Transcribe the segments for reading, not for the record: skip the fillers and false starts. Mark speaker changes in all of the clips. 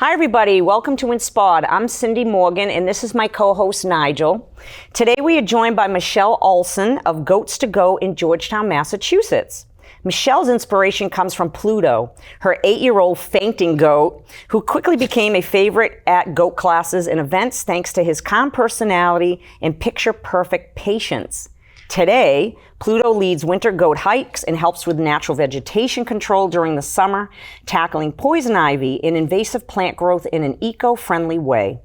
Speaker 1: Hi everybody, welcome to insPAWed. I'm Cindy Morgan and this is my co-host Nigel. Today we are joined by Michelle Aulson of Goats to Go in Georgetown, Massachusetts. Michelle's inspiration comes from Pluto, her 8-year-old fainting goat, who quickly became a favorite at goat classes and events thanks to his calm personality and picture-perfect patience. Today, Pluto leads winter goat hikes and helps with natural vegetation control during the summer, tackling poison ivy and invasive plant growth in an eco-friendly way.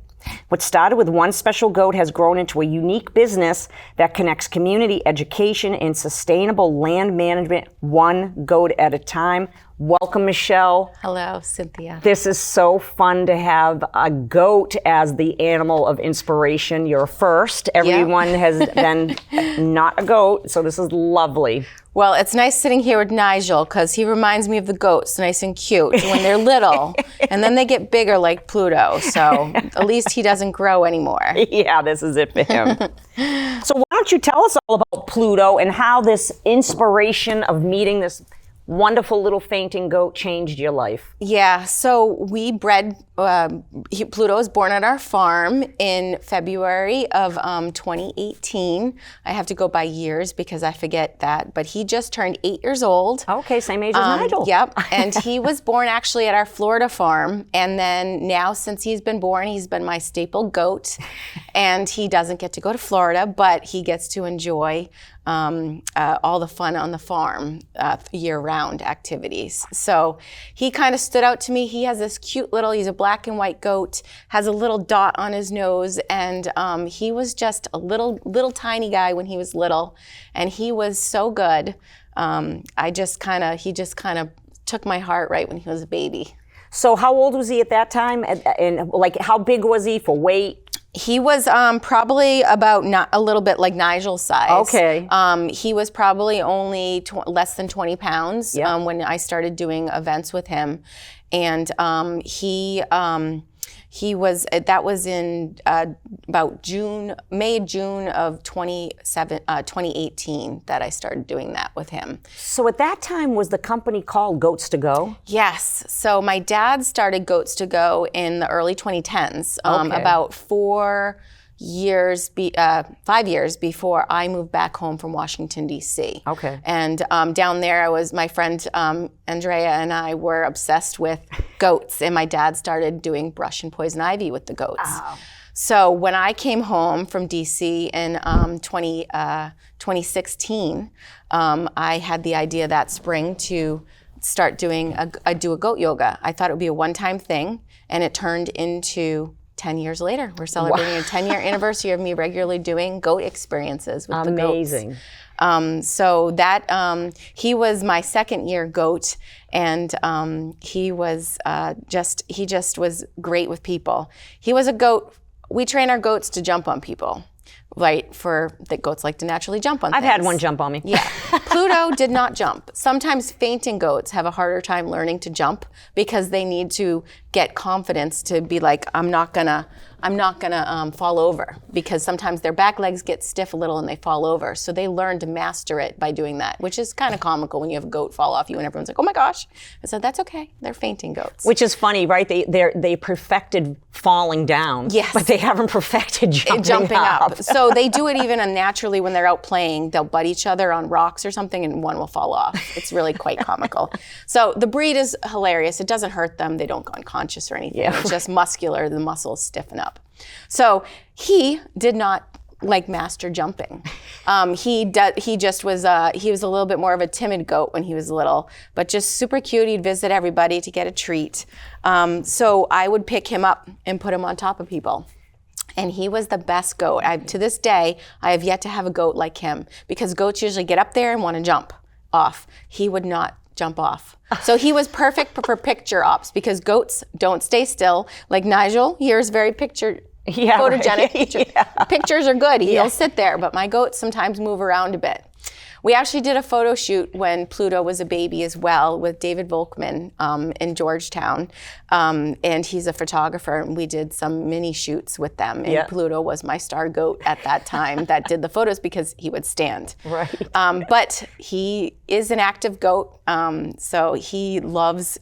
Speaker 1: What started with one special goat has grown into a unique business that connects community education and sustainable land management one goat at a time. Welcome, Michelle.
Speaker 2: Hello, Cynthia.
Speaker 1: This is so fun to have a goat as the animal of inspiration. You're first. Everyone has been not a goat, so this is lovely.
Speaker 2: Well, it's nice sitting here with Nigel because he reminds me of the goats, nice and cute when they're little, and then they get bigger like Pluto, so at least he doesn't grow anymore.
Speaker 1: Yeah, this is it for him. So why don't you tell us all about Pluto and how this inspiration of meeting this wonderful little fainting goat changed your life?
Speaker 2: Yeah, so we bred, Pluto was born at our farm in February of 2018. I have to go by years because I forget that, but he just turned 8 years old.
Speaker 1: Okay, same age as Nigel.
Speaker 2: Yep, and he was born actually at our Florida farm, and then now since he's been born, he's been my staple goat, and he doesn't get to go to Florida, but he gets to enjoy all the fun on the farm, year-round activities. So he kind of stood out to me. He has this cute little, he's a black and white goat, has a little dot on his nose, and he was just a little tiny guy when he was little, and he was so good. He just kind of took my heart right when he was a baby.
Speaker 1: So how old was he at that time? And like, how big was he for weight?
Speaker 2: He was probably about a little bit like Nigel's size.
Speaker 1: Okay.
Speaker 2: He was probably only less than 20 pounds when I started doing events with him. And he was, that was in about May, June of 2018 that I started doing that with him.
Speaker 1: So at that time, was the company called Goats to Go?
Speaker 2: Yes. So my dad started Goats to Go in the early 2010s, about 5 years before I moved back home from Washington, D.C.
Speaker 1: Okay.
Speaker 2: And down there, my friend Andrea and I were obsessed with goats, and my dad started doing brush and poison ivy with the goats. Oh. So when I came home from D.C. in 2016, I had the idea that spring to start doing a goat yoga. I thought it would be a one-time thing, and it turned into 10 years later. We're celebrating a 10-year anniversary of me regularly doing goat experiences with the goats.
Speaker 1: Amazing.
Speaker 2: So that, he was my second year goat, and he just was great with people. He was a goat. We train our goats to jump on people. Right, that goats like to naturally jump on things.
Speaker 1: I've had one jump on me.
Speaker 2: Yeah. Pluto did not jump. Sometimes fainting goats have a harder time learning to jump because they need to get confidence to be like, I'm not gonna fall over, because sometimes their back legs get stiff a little and they fall over. So they learn to master it by doing that, which is kind of comical when you have a goat fall off you and everyone's like, oh my gosh. I said, that's okay. They're fainting goats.
Speaker 1: Which is funny, right? They perfected falling down,
Speaker 2: yes,
Speaker 1: but they haven't perfected jumping up.
Speaker 2: So they do it even naturally when they're out playing. They'll butt each other on rocks or something and one will fall off. It's really quite comical. So the breed is hilarious. It doesn't hurt them. They don't go unconscious or anything. Yeah. It's just muscular. The muscles stiffen up. So he did not master jumping. He was a little bit more of a timid goat when he was little, but just super cute. He'd visit everybody to get a treat. So I would pick him up and put him on top of people. And he was the best goat. To this day, I have yet to have a goat like him, because goats usually get up there and want to jump off. He would not jump off. So he was perfect for picture ops, because goats don't stay still. Like Nigel, here's very photogenic. Right. Yeah. Pictures are good. He'll sit there, but my goats sometimes move around a bit. We actually did a photo shoot when Pluto was a baby as well with David Volkman in Georgetown, and he's a photographer, and we did some mini shoots with them, and Pluto was my star goat at that time that did the photos because he would stand. Right. But he is an active goat, so he loves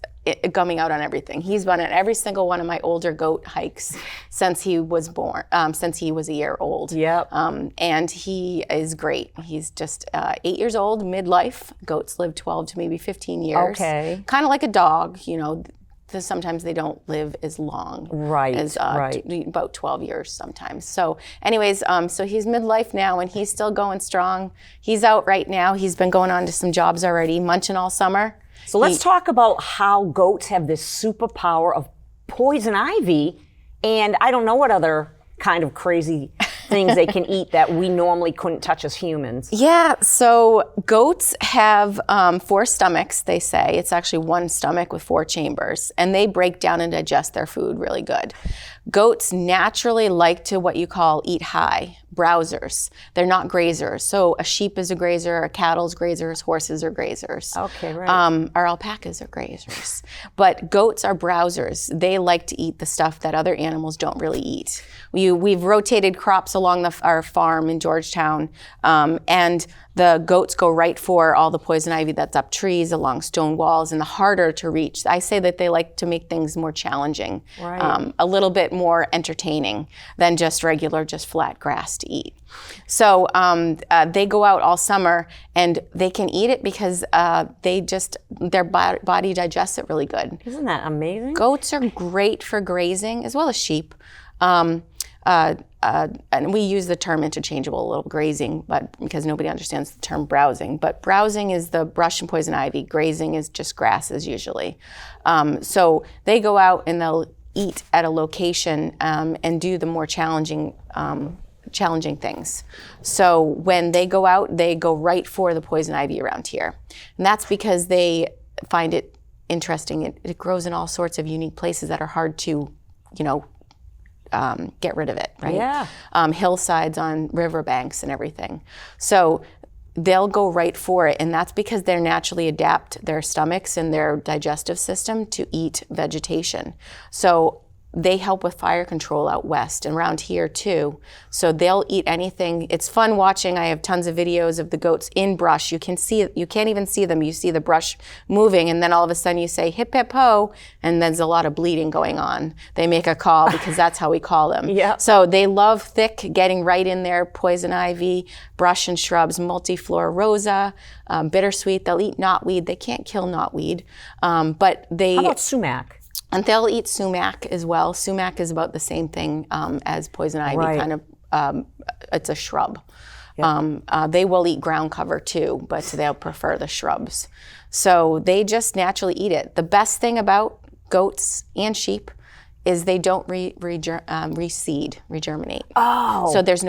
Speaker 2: gumming out on everything. He's been on every single one of my older goat hikes since he was born, since he was a year old.
Speaker 1: Yep.
Speaker 2: And he is great. He's just 8 years old, midlife. Goats live 12 to maybe 15 years.
Speaker 1: Okay.
Speaker 2: Kind of like a dog, you know. Sometimes they don't live as long as about 12 years sometimes. So anyways, so he's midlife now and he's still going strong. He's out right now. He's been going on to some jobs already, munching all summer.
Speaker 1: So let's talk about how goats have this superpower of poison ivy, and I don't know what other kind of crazy things they can eat that we normally couldn't touch as humans.
Speaker 2: Yeah, so goats have 4 stomachs, they say. It's actually 1 stomach with 4 chambers, and they break down and digest their food really good. Goats naturally like to what you call eat high, browsers. They're not grazers. So a sheep is a grazer, a cattle's grazers, horses are grazers.
Speaker 1: Okay, right.
Speaker 2: Our alpacas are grazers. But goats are browsers. They like to eat the stuff that other animals don't really eat. We've rotated crops along our farm in Georgetown, and the goats go right for all the poison ivy that's up trees, along stone walls, and the harder to reach. I say that they like to make things more challenging, a little bit more entertaining than just flat grass to eat. So they go out all summer and they can eat it because their body digests it really good.
Speaker 1: Isn't that amazing?
Speaker 2: Goats are great for grazing as well as sheep. And we use the term interchangeable, a little grazing, but because nobody understands the term browsing. But browsing is the brush and poison ivy. Grazing is just grasses usually. So they go out and they'll eat at a location and do the more challenging things. So when they go out, they go right for the poison ivy around here. And that's because they find it interesting. It grows in all sorts of unique places that are hard to, get rid of it, right?
Speaker 1: Yeah.
Speaker 2: Hillsides on riverbanks and everything. So they'll go right for it, and that's because they naturally adapt their stomachs and their digestive system to eat vegetation. So they help with fire control out west and around here too. So they'll eat anything. It's fun watching. I have tons of videos of the goats in brush. You can't even see them. You see the brush moving, and then all of a sudden you say hip hip ho, and there's a lot of bleeding going on. They make a call because that's how we call them.
Speaker 1: Yeah.
Speaker 2: So they love thick, getting right in there, poison ivy, brush and shrubs, multiflora rosa, bittersweet. They'll eat knotweed. They can't kill knotweed, but they.
Speaker 1: How about sumac?
Speaker 2: And they'll eat sumac as well. Sumac is about the same thing as poison ivy, kind of. It's a shrub. Yep. They will eat ground cover too, but they'll prefer the shrubs. So they just naturally eat it. The best thing about goats and sheep is they don't reseed, regerminate.
Speaker 1: Oh.
Speaker 2: So there's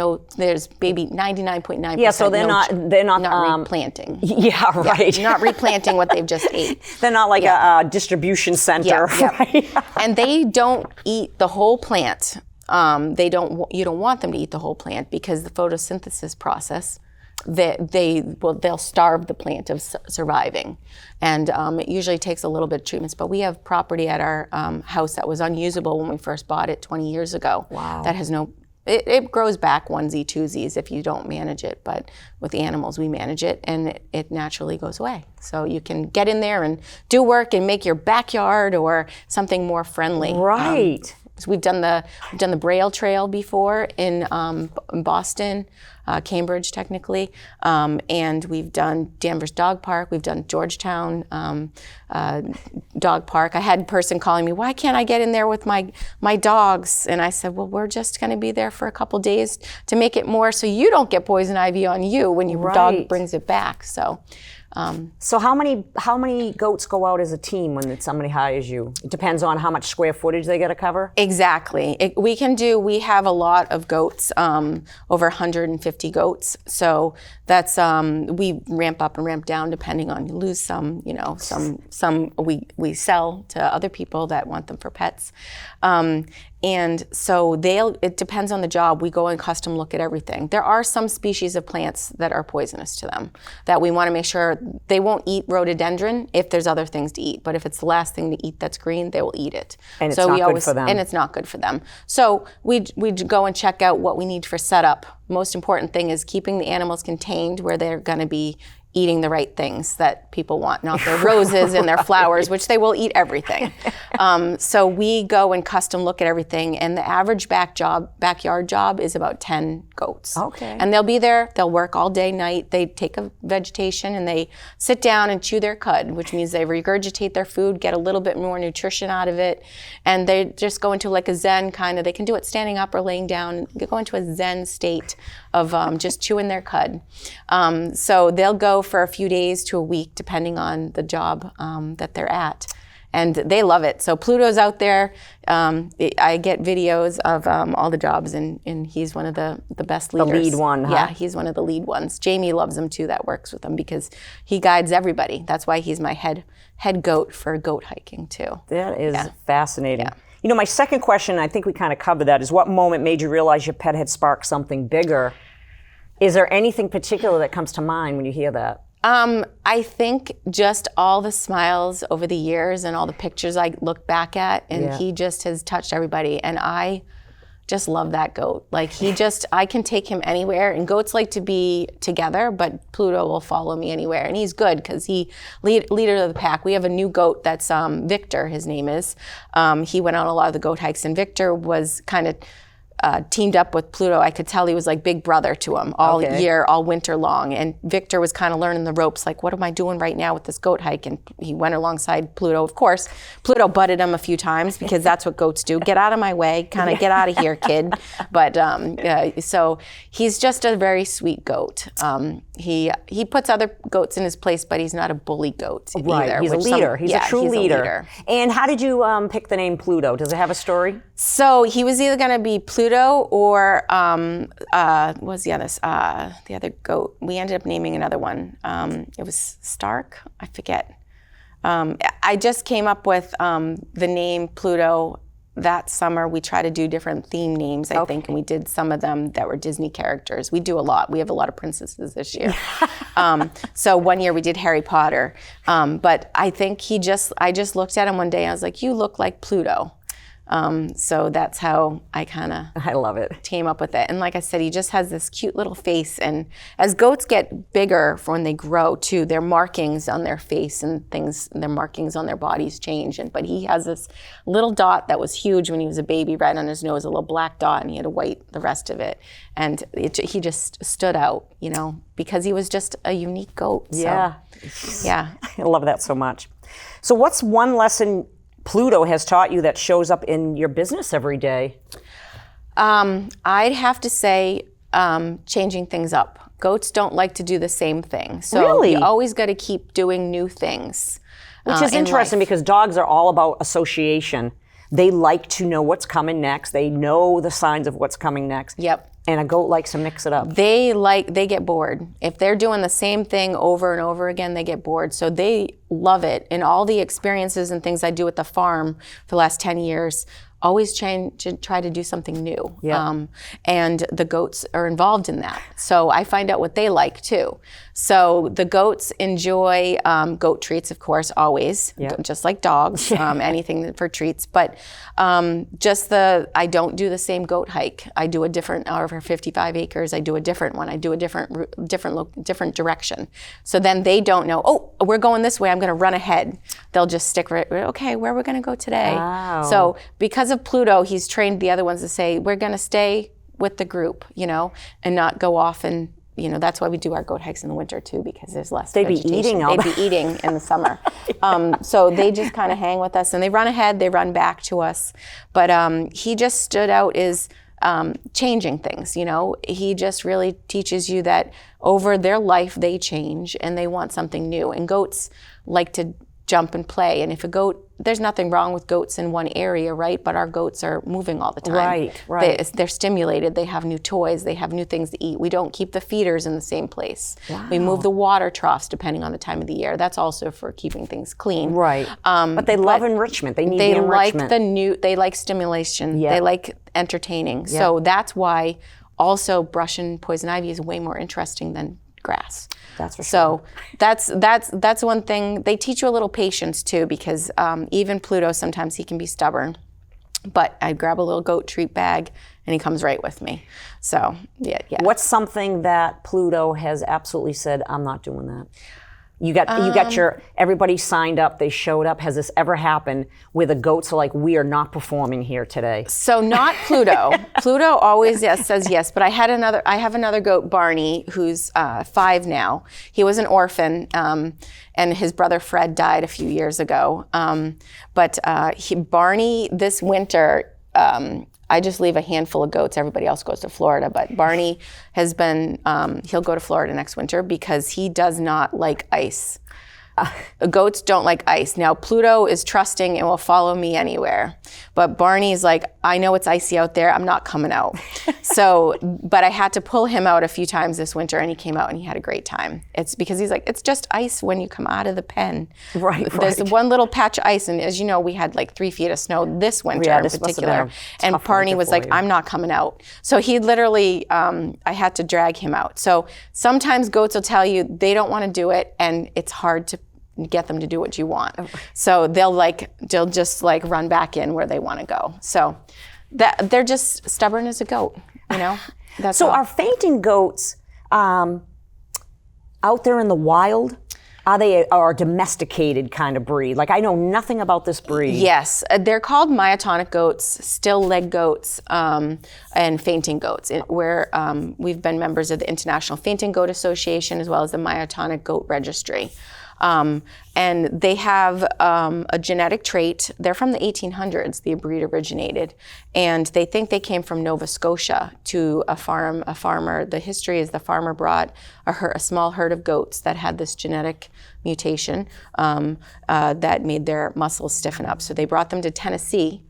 Speaker 2: maybe 99.9%.
Speaker 1: Yeah, so they're not
Speaker 2: replanting.
Speaker 1: Yeah, right.
Speaker 2: Yeah, not replanting what they've just ate.
Speaker 1: They're not like a distribution center. Right?
Speaker 2: And they don't eat the whole plant. You don't want them to eat the whole plant because the photosynthesis process, they'll starve the plant of surviving, and it usually takes a little bit of treatments. But we have property at our house that was unusable when we first bought it 20 years ago.
Speaker 1: Wow.
Speaker 2: That has it grows back onesie twosies if you don't manage it. But with the animals, we manage it, and it naturally goes away. So you can get in there and do work and make your backyard or something more friendly.
Speaker 1: Right.
Speaker 2: So we've done the Braille Trail before in Boston, Cambridge technically, and we've done Danvers Dog Park. We've done Georgetown Dog Park. I had a person calling me, "Why can't I get in there with my dogs?" And I said, "Well, we're just going to be there for a couple days to make it more so you don't get poison ivy on you when your dog brings it back." So
Speaker 1: how many goats go out as a team when somebody hires you? It depends on how much square footage they got to cover?
Speaker 2: Exactly. We have a lot of goats, over 150 goats. So that's, we ramp up and ramp down depending on, you lose some, some we sell to other people that want them for pets. And so it depends on the job. We go and custom look at everything. There are some species of plants that are poisonous to them that we want to make sure they won't eat rhododendron if there's other things to eat. But if it's the last thing to eat that's green, they will eat it.
Speaker 1: And it's not good for them.
Speaker 2: And it's not good for them. So we go and check out what we need for setup. Most important thing is keeping the animals contained where they're going to be eating the right things that people want, not their roses and their flowers, which they will eat everything. So we go and custom look at everything, and the average backyard job is about 10 goats.
Speaker 1: Okay.
Speaker 2: And they'll be there, they'll work all day, night, they take a vegetation and they sit down and chew their cud, which means they regurgitate their food, get a little bit more nutrition out of it, and they just go into like a zen kind of, they can do it standing up or laying down, go into a zen state of just chewing their cud. So they'll go for a few days to a week, depending on the job that they're at. And they love it. So Pluto's out there. I get videos of all the jobs, and he's one of the best leaders.
Speaker 1: The lead one, huh?
Speaker 2: Yeah, he's one of the lead ones. Jamie loves him too, that works with him, because he guides everybody. That's why he's my head goat for goat hiking too.
Speaker 1: That is fascinating. Yeah. You know, my second question, I think we kind of covered that, is what moment made you realize your pet had sparked something bigger? Is there anything particular that comes to mind when you hear that?
Speaker 2: I think just all the smiles over the years and all the pictures I look back at, and he just has touched everybody. And I just love that goat. Like I can take him anywhere, and goats like to be together, but Pluto will follow me anywhere. And he's good because leader of the pack. We have a new goat that's Victor, his name is. He went on a lot of the goat hikes, and Victor was kind of teamed up with Pluto. I could tell he was like big brother to him all year, all winter long. And Victor was kind of learning the ropes, like, what am I doing right now with this goat hike? And he went alongside Pluto. Of course, Pluto butted him a few times, because that's what goats do. Get out of my way, kind of get out of here, kid. But so he's just a very sweet goat. He puts other goats in his place, but he's not a bully goat either.
Speaker 1: He's a leader. He's a true leader. And how did you pick the name Pluto? Does it have a story?
Speaker 2: So he was either going to be Pluto or what was the other goat? We ended up naming another one. It was Stark. I forget. I just came up with the name Pluto that summer. We try to do different theme names, I think, and we did some of them that were Disney characters. We do a lot. We have a lot of princesses this year. So one year we did Harry Potter. But I think I just looked at him one day and I was like, you look like Pluto. So that's how I love it. Came up with it. And like I said, he just has this cute little face. And as goats get bigger for when they grow too, their markings on their face and things, their markings on their bodies change. But he has this little dot that was huge when he was a baby, right on his nose, a little black dot, and he had a white the rest of it. And he just stood out, because he was just a unique goat. So, yeah.
Speaker 1: I love that so much. So what's one lesson Pluto has taught you that shows up in your business every day? I'd have to say changing things up. Goats don't like to do the same thing. So you always got to keep doing new things. Which is interesting because dogs are all about association. They like to know what's coming next. They know the signs of what's coming next.
Speaker 2: Yep.
Speaker 1: And a goat likes to mix it up.
Speaker 2: They get bored. If they're doing the same thing over and over again, they get bored. So they love it. And all the experiences and things I do at the farm for the last 10 years, always try to do something new.
Speaker 1: Yeah.
Speaker 2: And the goats are involved in that. So I find out what they like too. So the goats enjoy goat treats, of course, always, just like dogs, anything for treats. But I don't do the same goat hike. I do a different, over 55 acres, I do a different one. I do a different direction. So then they don't know, oh, we're going this way, I'm gonna run ahead. They'll just stick, okay, where are we gonna go today?
Speaker 1: Wow.
Speaker 2: So because of Pluto, he's trained the other ones to say, we're gonna stay with the group, and not go off and, that's why we do our goat hikes in the winter too, because there's less vegetation. They'd be eating in the summer. So they just kind of hang with us, and they run ahead, they run back to us. But he just stood out as changing things, He just really teaches you that over their life they change and they want something new. And goats like to jump and play. And if a goat, there's nothing wrong with goats in one area, right? But our goats are moving all the time.
Speaker 1: Right.
Speaker 2: They're stimulated. They have new toys. They have new things to eat. We don't keep the feeders in the same place.
Speaker 1: Wow.
Speaker 2: We move the water troughs depending on the time of the year. That's also for keeping things clean.
Speaker 1: Right. But they love enrichment. They need the enrichment.
Speaker 2: They like stimulation.
Speaker 1: Yeah.
Speaker 2: They like entertaining.
Speaker 1: Yeah.
Speaker 2: So that's why also brush and poison ivy is way more interesting than grass.
Speaker 1: That's for sure.
Speaker 2: So that's one thing. They teach you a little patience too, because even Pluto, sometimes he can be stubborn. But I grab a little goat treat bag and he comes right with me. So yeah.
Speaker 1: What's something that Pluto has absolutely said, I'm not doing that? You got your, everybody signed up, they showed up. Has this ever happened where the goats are like, we are not performing here today?
Speaker 2: So not Pluto. Pluto always says yes, but I have another goat, Barney, who's 5 now. He was an orphan, and his brother Fred died a few years ago. But Barney, this winter, I just leave a handful of goats. Everybody else goes to Florida. But Barney has been, he'll go to Florida next winter because he does not like ice. Goats don't like ice. Now, Pluto is trusting and will follow me anywhere. But Barney's like, I know it's icy out there. I'm not coming out. But I had to pull him out a few times this winter, and he came out and he had a great time. It's because he's like, it's just ice when you come out of the pen.
Speaker 1: Right.
Speaker 2: There's one little patch of ice, and as you know, we had like 3 feet of snow this winter in particular. And Barney was like, I'm not coming out. So he literally, I had to drag him out. So sometimes goats will tell you they don't want to do it, and it's hard to get them to do what you want. So they'll just like run back in where they want to go. So they're just stubborn as a goat, you know? That's
Speaker 1: so
Speaker 2: all.
Speaker 1: are fainting goats out there in the wild? Are they a domesticated kind of breed? Like, I know nothing about this breed.
Speaker 2: Yes, they're called myotonic goats, still leg goats, and fainting goats. We've been members of the International Fainting Goat Association as well as the Myotonic Goat Registry. And they have a genetic trait. They're from the 1800s, the breed originated. And they think they came from Nova Scotia to a farmer. The history is the farmer brought a small herd of goats that had this genetic mutation that made their muscles stiffen up. So they brought them to Tennessee,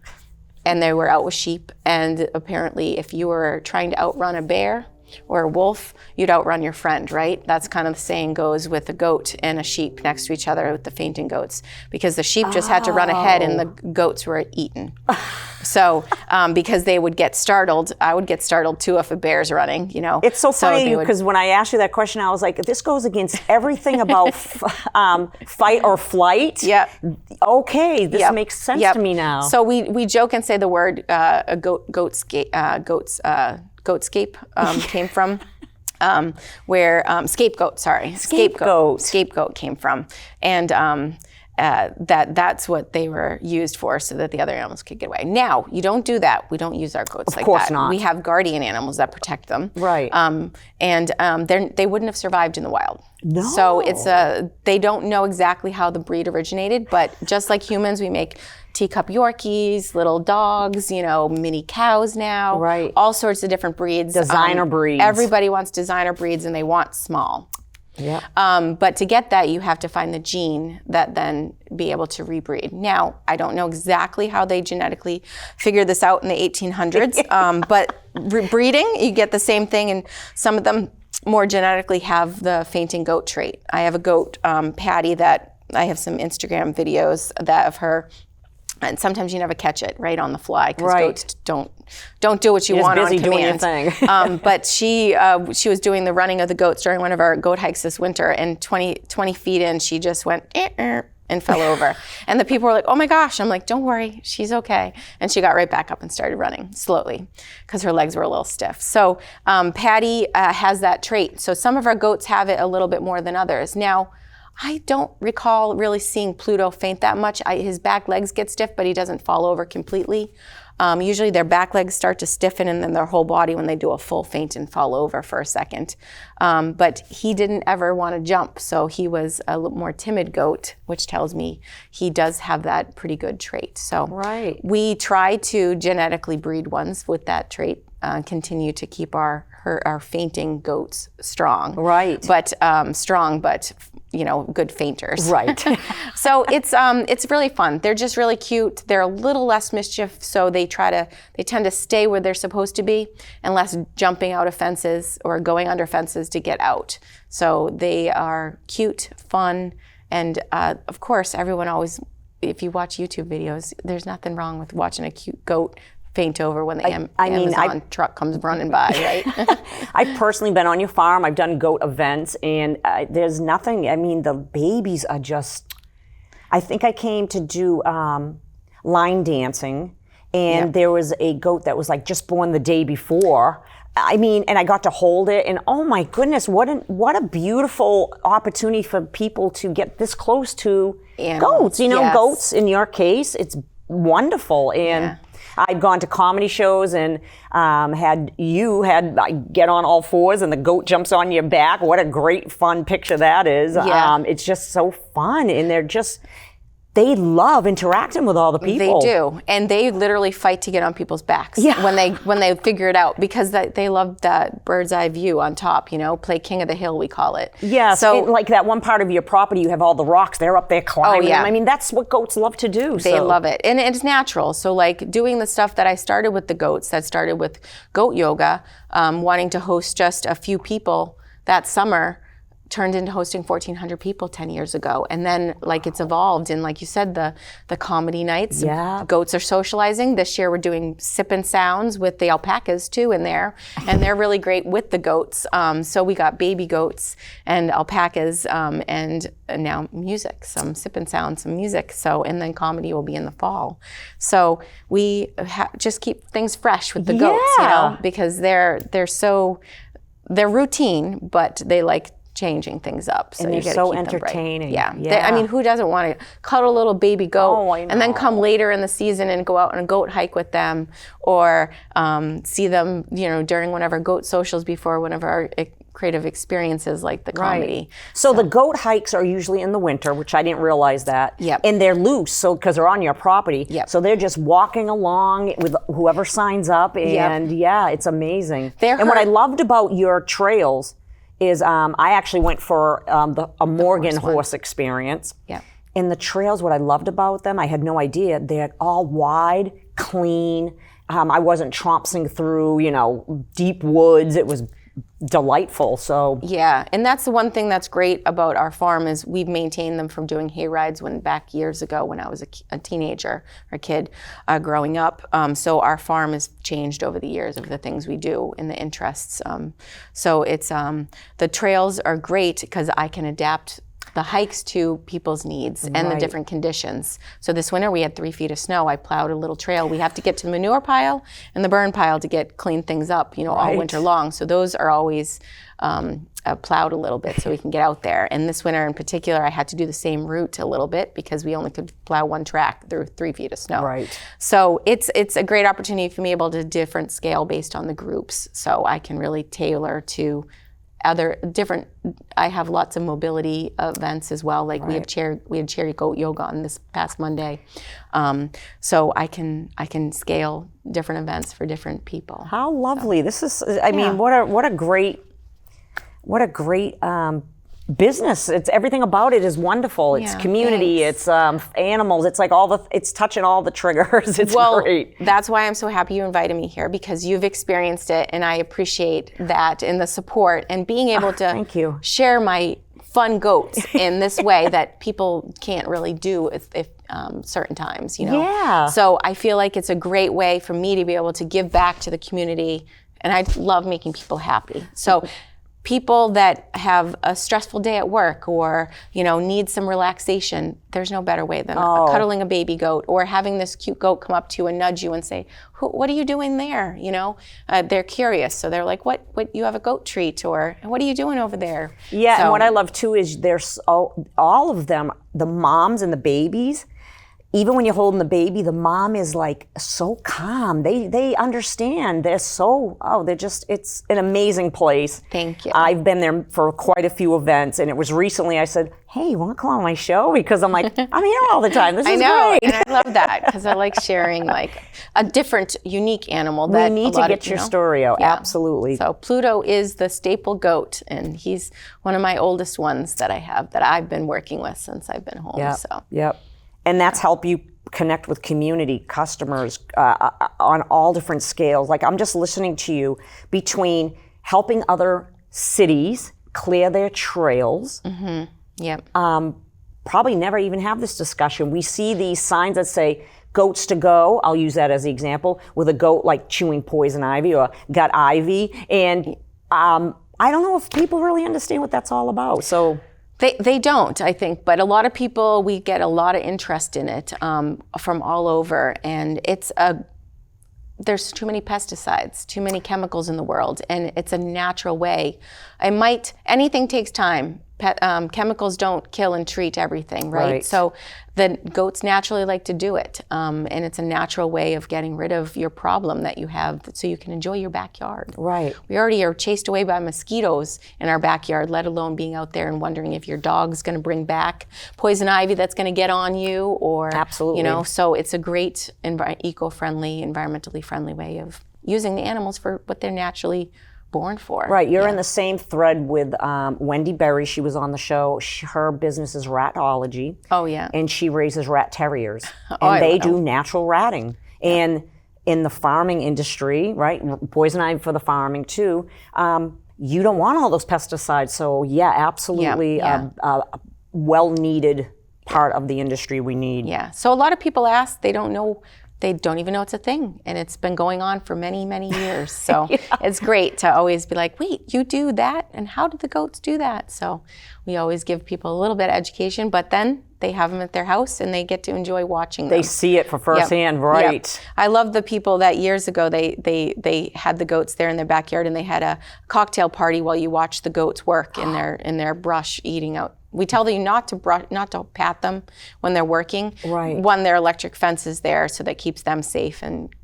Speaker 2: and they were out with sheep. And apparently, if you were trying to outrun a bear or a wolf, you'd outrun your friend, right? That's kind of the saying goes with a goat and a sheep next to each other with the fainting goats, because the sheep just had to run ahead and the goats were eaten. So because they would get startled, I would get startled too if a bear's running, you know.
Speaker 1: It's so funny because when I asked you that question, I was like, this goes against everything about fight or flight.
Speaker 2: Yeah.
Speaker 1: Okay, this makes sense to me now.
Speaker 2: So we joke and say the word goatscape came from, where scapegoat came from, and that's what they were used for, so that the other animals could get away. Now, you don't do that. We don't use our goats like that. Of course not. We have guardian animals that protect them.
Speaker 1: Right.
Speaker 2: And they wouldn't have survived in the wild.
Speaker 1: No.
Speaker 2: So they don't know exactly how the breed originated, but just like humans, we make teacup Yorkies, little dogs, you know, mini cows now.
Speaker 1: Right.
Speaker 2: All sorts of different breeds.
Speaker 1: Designer breeds.
Speaker 2: Everybody wants designer breeds, and they want small.
Speaker 1: Yeah.
Speaker 2: But to get that, you have to find the gene that then be able to rebreed. Now, I don't know exactly how they genetically figured this out in the 1800s, but breeding, you get the same thing, and some of them more genetically have the fainting goat trait. I have a goat, Patty, that I have some Instagram videos of her. And sometimes you never catch it right on the fly because goats don't do what you want on command.
Speaker 1: Doing your thing.
Speaker 2: But she was doing the running of the goats during one of our goat hikes this winter, and 20 feet in, she just went and fell over. And the people were like, "Oh my gosh!" I'm like, "Don't worry, she's okay." And she got right back up and started running slowly because her legs were a little stiff. So Patty has that trait. So some of our goats have it a little bit more than others. Now, I don't recall really seeing Pluto faint that much. His back legs get stiff, but he doesn't fall over completely. Usually their back legs start to stiffen, and then their whole body when they do a full faint and fall over for a second. But he didn't ever want to jump, so he was a little more timid goat, which tells me he does have that pretty good trait. So we try to genetically breed ones with that trait, continue to keep our fainting goats strong.
Speaker 1: Right.
Speaker 2: But strong, but you know, good fainters.
Speaker 1: Right.
Speaker 2: So it's really fun. They're just really cute. They're a little less mischief, so they tend to stay where they're supposed to be and less jumping out of fences or going under fences to get out. So they are cute, fun, and of course, everyone always, if you watch YouTube videos, there's nothing wrong with watching a cute goat faint over when the Amazon truck comes running by, right?
Speaker 1: I've personally been on your farm. I've done goat events, and there's nothing. I mean, the babies are just. I think I came to do line dancing, and there was a goat that was like just born the day before. I mean, and I got to hold it, and oh my goodness, what a beautiful opportunity for people to get this close to goats. You know,
Speaker 2: yes.
Speaker 1: Goats in your case, it's wonderful. And I'd gone to comedy shows and I get on all fours and the goat jumps on your back. What a great fun picture that is.
Speaker 2: Yeah.
Speaker 1: It's just so fun, and they love interacting with all the people.
Speaker 2: They do, and they literally fight to get on people's backs when they figure it out, because they love that bird's eye view on top. You know, play king of the hill, we call it.
Speaker 1: Yeah. So like that one part of your property, you have all the rocks. They're up there climbing.
Speaker 2: Oh, yeah.
Speaker 1: I mean, that's what goats love to do.
Speaker 2: They love it, and it's natural. So like doing the stuff that I started with the goats, that started with goat yoga, wanting to host just a few people that summer, turned into hosting 1,400 people 10 years ago. And then like it's evolved. And like you said, the comedy nights, goats are socializing. This year we're doing sipping sounds with the alpacas too in there. And they're really great with the goats. So we got baby goats and alpacas and now music, some sipping sounds, some music. So, and then comedy will be in the fall. So we just keep things fresh with the goats, you know, because they're routine, but they like changing things up. So
Speaker 1: and
Speaker 2: you
Speaker 1: they're
Speaker 2: so
Speaker 1: entertaining.
Speaker 2: Yeah. I mean, who doesn't want to cuddle a little baby goat and then come later in the season and go out on a goat hike with them, or see them, you know, during whenever goat socials before one of our creative experiences like the comedy.
Speaker 1: So the goat hikes are usually in the winter, which I didn't realize that.
Speaker 2: Yep.
Speaker 1: And they're loose, so because they're on your property.
Speaker 2: Yep.
Speaker 1: So they're just walking along with whoever signs up, and it's amazing. And what I loved about your trails is I actually went for a Morgan horse experience.
Speaker 2: Yeah.
Speaker 1: And the trails, what I loved about them, I had no idea, they're all wide, clean. I wasn't trompsing through, you know, deep woods. It was delightful. So
Speaker 2: yeah, and that's the one thing that's great about our farm is we've maintained them from doing hay rides back years ago when I was a teenager or a kid growing up. So our farm has changed over the years of the things we do and the interests. So it's the trails are great because I can adapt the hikes to people's needs and the different conditions. So this winter we had 3 feet of snow. I plowed a little trail. We have to get to the manure pile and the burn pile to get clean things up, you know, all winter long. So those are always plowed a little bit so we can get out there. And this winter in particular, I had to do the same route a little bit because we only could plow one track through 3 feet of snow.
Speaker 1: Right.
Speaker 2: So it's a great opportunity for me able to different scale based on the groups. So I can really tailor to other different. I have lots of mobility events as well. Like we had cherry goat yoga on this past Monday, so I can scale different events for different people.
Speaker 1: How lovely! This is. I mean, what a great business. It's everything about it is wonderful. It's community.
Speaker 2: Thanks.
Speaker 1: It's animals. It's like it's touching all the triggers. It's great.
Speaker 2: That's why I'm so happy you invited me here, because you've experienced it, and I appreciate that and the support and being able to
Speaker 1: thank you.
Speaker 2: Share my fun goats in this way that people can't really do if certain times, you know.
Speaker 1: Yeah.
Speaker 2: So I feel like it's a great way for me to be able to give back to the community, and I love making people happy. So people that have a stressful day at work or, you know, need some relaxation, there's no better way than cuddling a baby goat or having this cute goat come up to you and nudge you and say, what are you doing there? You know, they're curious. So they're like, what, you have a goat treat, or what are you doing over there?
Speaker 1: Yeah, and what I love too is there's all of them, the moms and the babies, even when you're holding the baby, the mom is like so calm. They understand. It's an amazing place.
Speaker 2: Thank you.
Speaker 1: I've been there for quite a few events, and it was recently I said, hey, you want to come on my show? Because I'm like, I'm here all the time. This is
Speaker 2: great.
Speaker 1: And
Speaker 2: I love that because I like sharing like a different, unique animal.
Speaker 1: We need to get your story out. Yeah. Absolutely.
Speaker 2: So Pluto is the staple goat, and he's one of my oldest ones that I have that I've been working with since I've been home.
Speaker 1: Yep. And that's help you connect with community, customers on all different scales. Like I'm just listening to you between helping other cities clear their trails.
Speaker 2: Mm-hmm. Yep.
Speaker 1: Probably never even have this discussion. We see these signs that say goats to go. I'll use that as the example with a goat like chewing poison ivy or got ivy. And I don't know if people really understand what that's all about. So.
Speaker 2: They don't, I think, but a lot of people, we get a lot of interest in it from all over, and it's a there's too many pesticides, too many chemicals in the world, and it's a natural way. Anything takes time. Chemicals don't kill and treat everything, right? So the goats naturally like to do it, and it's a natural way of getting rid of your problem that you have, so you can enjoy your backyard.
Speaker 1: Right.
Speaker 2: We already are chased away by mosquitoes in our backyard, let alone being out there and wondering if your dog's going to bring back poison ivy that's going to get on you, or
Speaker 1: absolutely,
Speaker 2: So it's a great eco-friendly, environmentally friendly way of using the animals for what they're naturally born for.
Speaker 1: Right, you're in the same thread with Wendy Berry. She was on the show. Her business is ratology.
Speaker 2: Oh, yeah.
Speaker 1: And she raises rat terriers. And they do natural ratting. And in the farming industry, right, poison ivy for the farming too, you don't want all those pesticides. So yeah, absolutely a well-needed part of the industry we need.
Speaker 2: Yeah, so a lot of people ask, they don't even know it's a thing, and it's been going on for many, many years. So it's great to always be like, wait, you do that? And how did the goats do that? So we always give people a little bit of education, but then they have them at their house and they get to enjoy watching them.
Speaker 1: They see it for firsthand, right?
Speaker 2: Yep. I love the people that years ago, they had the goats there in their backyard, and they had a cocktail party while you watch the goats work in their brush eating out. We tell you not to pat them when they're working.
Speaker 1: Right.
Speaker 2: When their electric fence is there, so that keeps them safe, and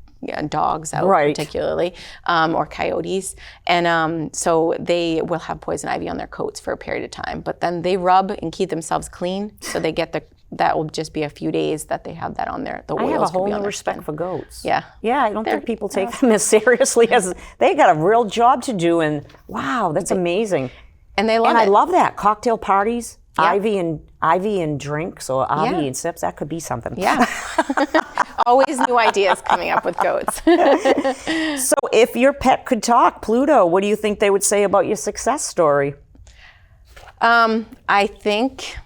Speaker 2: dogs out particularly, or coyotes. And so they will have poison ivy on their coats for a period of time. But then they rub and keep themselves clean, so they get that will just be a few days that they have that on there. The oils
Speaker 1: I have a whole
Speaker 2: can be on
Speaker 1: new
Speaker 2: their
Speaker 1: respect
Speaker 2: skin.
Speaker 1: for goats.
Speaker 2: Yeah.
Speaker 1: Yeah, I don't think people take them as seriously as they got a real job to do. And wow, that's amazing.
Speaker 2: And they love
Speaker 1: and
Speaker 2: it.
Speaker 1: I love that. Cocktail parties,
Speaker 2: Yeah.
Speaker 1: Ivy and drinks, or Ivy and sips, that could be something.
Speaker 2: Yeah. Always new ideas coming up with goats.
Speaker 1: So if your pet could talk, Pluto, what do you think they would say about your success story?
Speaker 2: I think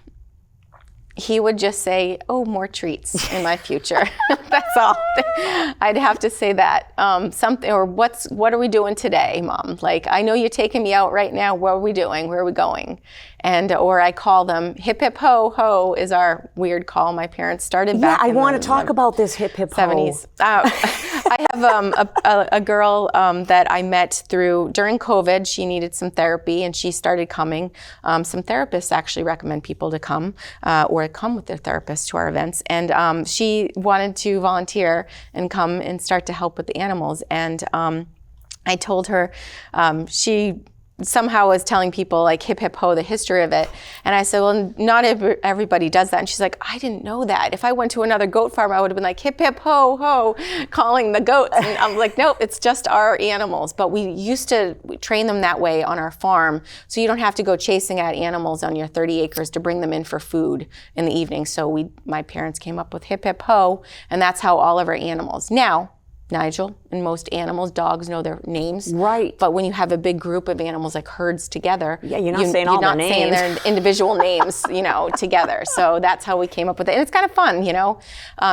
Speaker 2: he would just say, oh, more treats in my future. That's all. I'd have to say that. Something, or what are we doing today, Mom? Like, I know you're taking me out right now. What are we doing? Where are we going? And, or I call them hip, hip, ho, ho is our weird call my parents started back
Speaker 1: I
Speaker 2: in
Speaker 1: want to talk about this hip, hip,
Speaker 2: 70s. I have a girl that I met during COVID. She needed some therapy, and she started coming. Some therapists actually recommend people to come or come with their therapist to our events. And she wanted to volunteer and come and start to help with the animals. And I told her she somehow was telling people like hip, hip, ho, the history of it. And I said, well, not everybody does that. And she's like, I didn't know that. If I went to another goat farm, I would have been like, hip, hip, ho, ho, calling the goats. And I'm like, nope, it's just our animals. But we used to train them that way on our farm, so you don't have to go chasing at animals on your 30 acres to bring them in for food in the evening. So my parents came up with hip, hip, ho, and that's how all of our animals. Now, Nigel, and most animals, dogs know their names.
Speaker 1: Right.
Speaker 2: But when you have a big group of animals like herds together,
Speaker 1: you're not saying all their names.
Speaker 2: You're not saying their individual names, together. So that's how we came up with it. And it's kind of fun,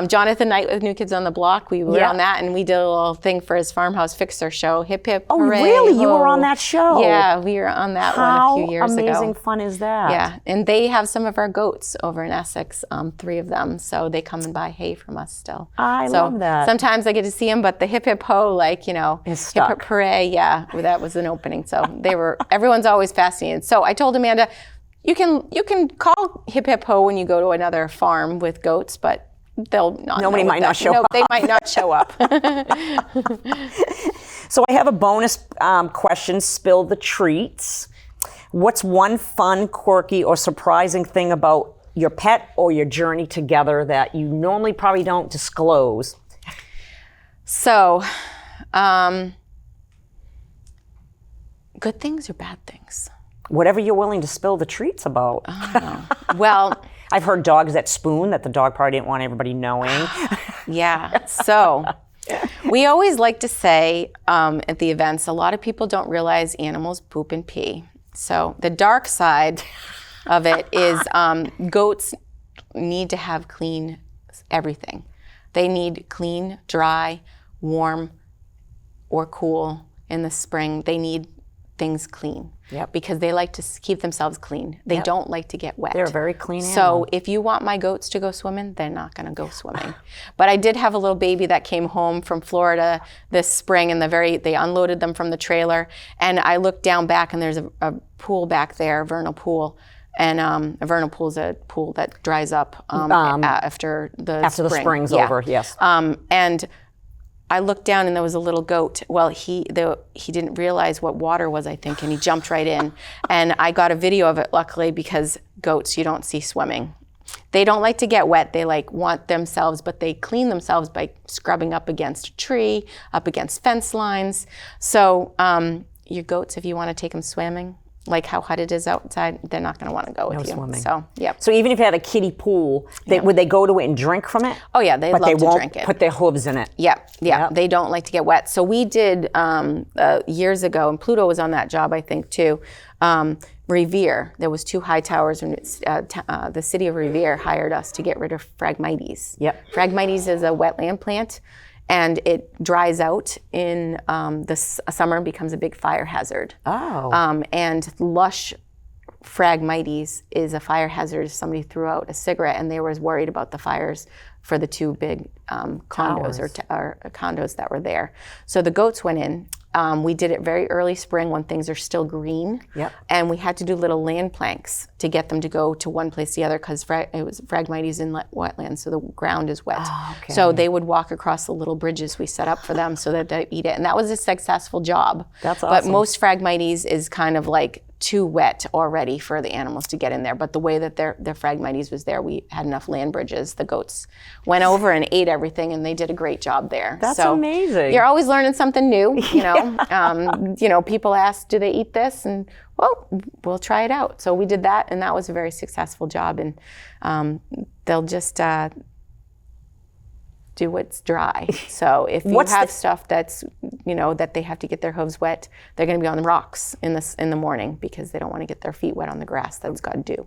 Speaker 2: Jonathan Knight with New Kids on the Block, we were on that, and we did a little thing for his Farmhouse Fixer show, hip, hip, hooray,
Speaker 1: really?
Speaker 2: ho.
Speaker 1: You were on that show?
Speaker 2: Yeah, we were on that one a few years ago.
Speaker 1: How amazing fun is that?
Speaker 2: Yeah, and they have some of our goats over in Essex, 3 of them. So they come and buy hay from us still.
Speaker 1: I love that.
Speaker 2: Sometimes I get to see them, but the hip, hip, ho,
Speaker 1: It's stuck.
Speaker 2: hip, hip, hooray, that was an opening. So everyone's always fascinated. So I told Amanda, you can call hip, hip, ho when you go to another farm with goats, but nobody might not show up. They might not show up.
Speaker 1: So I have a bonus question, spill the treats. What's one fun, quirky, or surprising thing about your pet or your journey together that you normally probably don't disclose?
Speaker 2: So, good things or bad things?
Speaker 1: Whatever you're willing to spill the treats about.
Speaker 2: Well,
Speaker 1: I've heard dogs that spoon, that the dog probably didn't want everybody knowing.
Speaker 2: Yeah. So we always like to say at the events, a lot of people don't realize animals poop and pee. So the dark side of it is goats need to have clean everything. They need clean, dry, warm, or cool in the spring. They need things clean.
Speaker 1: Yep.
Speaker 2: because they like to keep themselves clean. They don't like to get wet.
Speaker 1: They're a very clean animal.
Speaker 2: So if you want my goats to go swimming, they're not going to go swimming. But I did have a little baby that came home from Florida this spring, and they unloaded them from the trailer, and I looked down back, and there's a pool back there, a vernal pool. And a vernal pool is a pool that dries up after the
Speaker 1: spring's over. Yes.
Speaker 2: And I looked down, and there was a little goat. Well, he didn't realize what water was, I think, and he jumped right in. And I got a video of it, luckily, because goats you don't see swimming. They don't like to get wet. They want themselves, but they clean themselves by scrubbing up against a tree, up against fence lines. So your goats, if you want to take them swimming, like how hot it is outside, they're not going to want to go with you.
Speaker 1: Swimming.
Speaker 2: So, yep.
Speaker 1: So even if you had a kiddie pool, would they go to it and drink from it?
Speaker 2: Oh yeah, they'd love to drink it.
Speaker 1: But they won't put their hooves in it.
Speaker 2: Yeah. They don't like to get wet. So we did years ago, and Pluto was on that job, I think, too. Revere. There was 2 high towers, and the city of Revere hired us to get rid of Phragmites.
Speaker 1: Yep.
Speaker 2: Phragmites is a wetland plant, and it dries out in the summer and becomes a big fire hazard.
Speaker 1: Oh.
Speaker 2: And lush Phragmites is a fire hazard if somebody threw out a cigarette, and they were worried about the fires for the 2 big condos or condos that were there. So the goats went in. We did it very early spring when things are still green.
Speaker 1: Yep.
Speaker 2: And we had to do little land planks to get them to go to one place to the other, because it was Phragmites in wetlands, so the ground is wet.
Speaker 1: Oh, okay.
Speaker 2: So they would walk across the little bridges we set up for them so that they eat it. And that was a successful job.
Speaker 1: That's
Speaker 2: But
Speaker 1: awesome.
Speaker 2: most Phragmites is kind of like too wet already for the animals to get in there. But the way that their Phragmites was there, we had enough land bridges. The goats went over and ate everything, and they did a great job there.
Speaker 1: That's amazing.
Speaker 2: You're always learning something new, you know. People ask, do they eat this? And well, we'll try it out. So we did that, and that was a very successful job. And they'll just do what's dry. So if you have stuff that's, that they have to get their hooves wet, they're going to be on the rocks in the morning, because they don't want to get their feet wet on the grass that's got dew.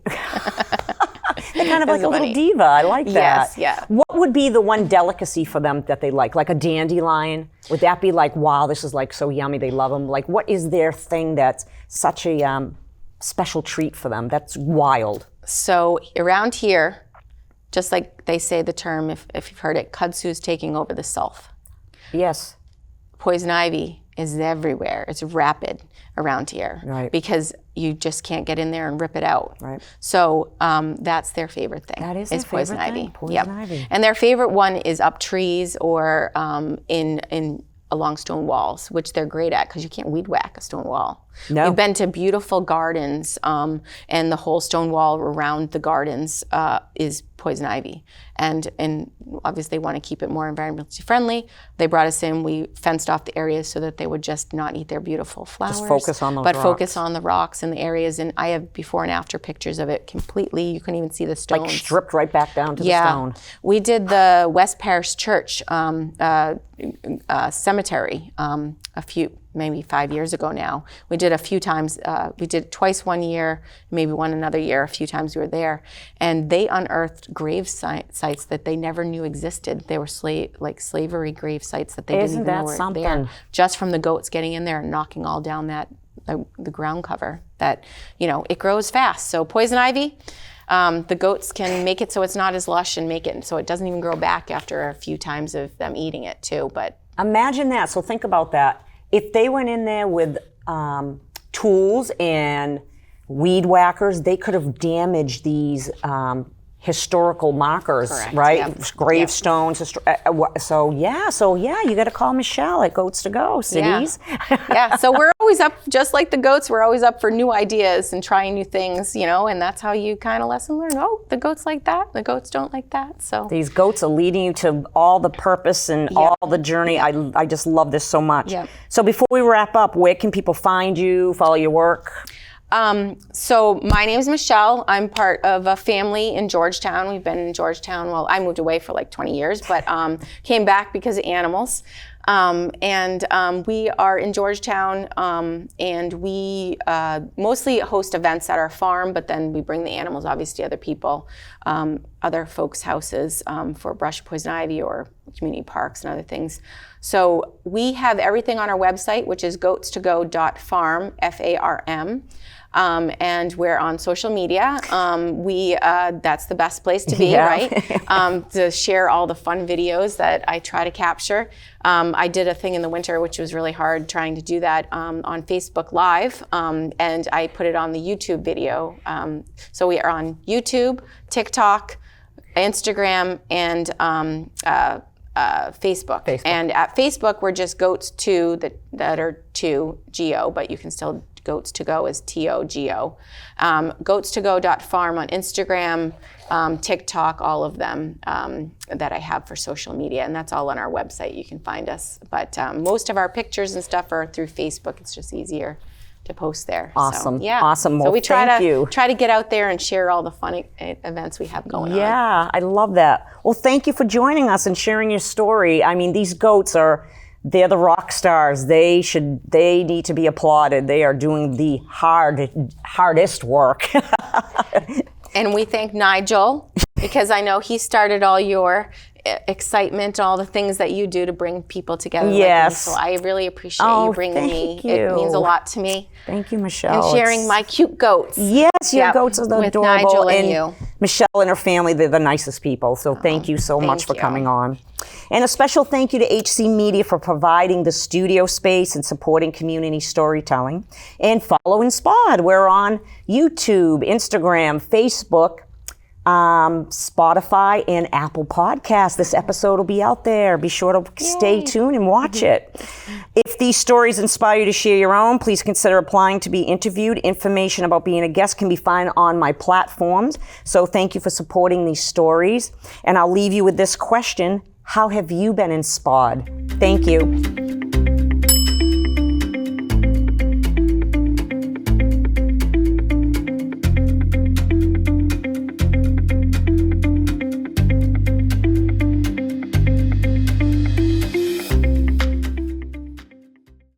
Speaker 1: They're kind of like a little diva. I like that.
Speaker 2: Yes, yeah.
Speaker 1: What would be the one delicacy for them that they like a dandelion? Would that be like, wow, this is like so yummy, they love them? Like, what is their thing that's such a special treat for them? That's wild.
Speaker 2: So around here, just like they say the term, if you've heard it, kudzu's taking over the south.
Speaker 1: Yes.
Speaker 2: Poison ivy is everywhere. It's rapid around here,
Speaker 1: right,
Speaker 2: because you just can't get in there and rip it out.
Speaker 1: Right.
Speaker 2: So that's their favorite thing.
Speaker 1: That is their
Speaker 2: poison
Speaker 1: favorite
Speaker 2: ivy.
Speaker 1: thing? Poison ivy.
Speaker 2: And their favorite one is up trees or in along stone walls, which they're great at, because you can't weed whack a stone wall.
Speaker 1: No.
Speaker 2: We've been to beautiful gardens, and the whole stone wall around the gardens is poison ivy. And obviously they want to keep it more environmentally friendly. They brought us in, we fenced off the areas so that they would just not eat their beautiful flowers.
Speaker 1: Just focus on those
Speaker 2: but
Speaker 1: rocks.
Speaker 2: Focus on the rocks and the areas. And I have before and after pictures of it completely. You couldn't even see the stones.
Speaker 1: Like stripped right back down to the stone.
Speaker 2: We did the West Parish Church cemetery maybe 5 years ago now. We did a few times. We did twice one year, maybe one another year. A few times we were there, and they unearthed grave sites that they never knew existed. They were slavery grave sites that they didn't even know were there. Just from the goats getting in there and knocking all down the ground cover. That it grows fast. So poison ivy. The goats can make it so it's not as lush, and make it so it doesn't even grow back after a few times of them eating it too. But
Speaker 1: imagine that. So think about that. If they went in there with tools and weed whackers, they could have damaged these historical markers,
Speaker 2: correct,
Speaker 1: right?
Speaker 2: Yep.
Speaker 1: Gravestones. So yeah, you got to call Michelle at Goats to Go Cities.
Speaker 2: Yeah. So we're always up, just like the goats. We're always up for new ideas and trying new things, and that's how you kind of lesson learn. Oh, the goats like that. The goats don't like that. So
Speaker 1: these goats are leading you to all the purpose and all the journey. I just love this so much.
Speaker 2: Yep.
Speaker 1: So before we wrap up, where can people find you, follow your work?
Speaker 2: So my name is Michelle. I'm part of a family in Georgetown. We've been in Georgetown. Well, I moved away for like 20 years, but came back because of animals. We are in Georgetown, and we mostly host events at our farm, but then we bring the animals, obviously, to other people, other folks' houses for brush, poison ivy, or community parks and other things. So we have everything on our website, which is goatstogo.farm, F-A-R-M. And we're on social media. That's the best place to be, right? To share all the fun videos that I try to capture. I did a thing in the winter, which was really hard trying to do that on Facebook Live, and I put it on the YouTube video. So we are on YouTube, TikTok, Instagram, and Facebook. And at Facebook, we're just goats2 that are 2 G-O, but you can still Goats to Go is T-O-G-O. Goatstogo.farm on Instagram, TikTok, all of them that I have for social media, and that's all on our website. You can find us. But most of our pictures and stuff are through Facebook. It's just easier to post there.
Speaker 1: Awesome.
Speaker 2: So, yeah.
Speaker 1: Awesome. Well,
Speaker 2: so we try
Speaker 1: thank
Speaker 2: to get out there and share all the fun events we have going on.
Speaker 1: Yeah, I love that. Well, thank you for joining us and sharing your story. I mean, these goats they're the rock stars. They need to be applauded. They are doing the hardest work.
Speaker 2: And we thank Nigel, because I know he started all your excitement, all the things that you do to bring people together.
Speaker 1: Yes.
Speaker 2: Like me. So I really appreciate you bringing me.
Speaker 1: You.
Speaker 2: It means a lot to me.
Speaker 1: Thank you, Michelle.
Speaker 2: And sharing my cute goats.
Speaker 1: Yes, your goats are
Speaker 2: with
Speaker 1: adorable.
Speaker 2: Nigel and you.
Speaker 1: Michelle and her family, they're the nicest people. So thank you so much for coming on. And a special thank you to HC Media for providing the studio space and supporting community storytelling. And follow insPAWed. We're on YouTube, Instagram, Facebook, Spotify, and Apple Podcasts. This episode will be out there. Be sure to stay tuned and watch it. If these stories inspire you to share your own, please consider applying to be interviewed. Information about being a guest can be found on my platforms. So thank you for supporting these stories. And I'll leave you with this question. How have you been insPAWed? Thank you.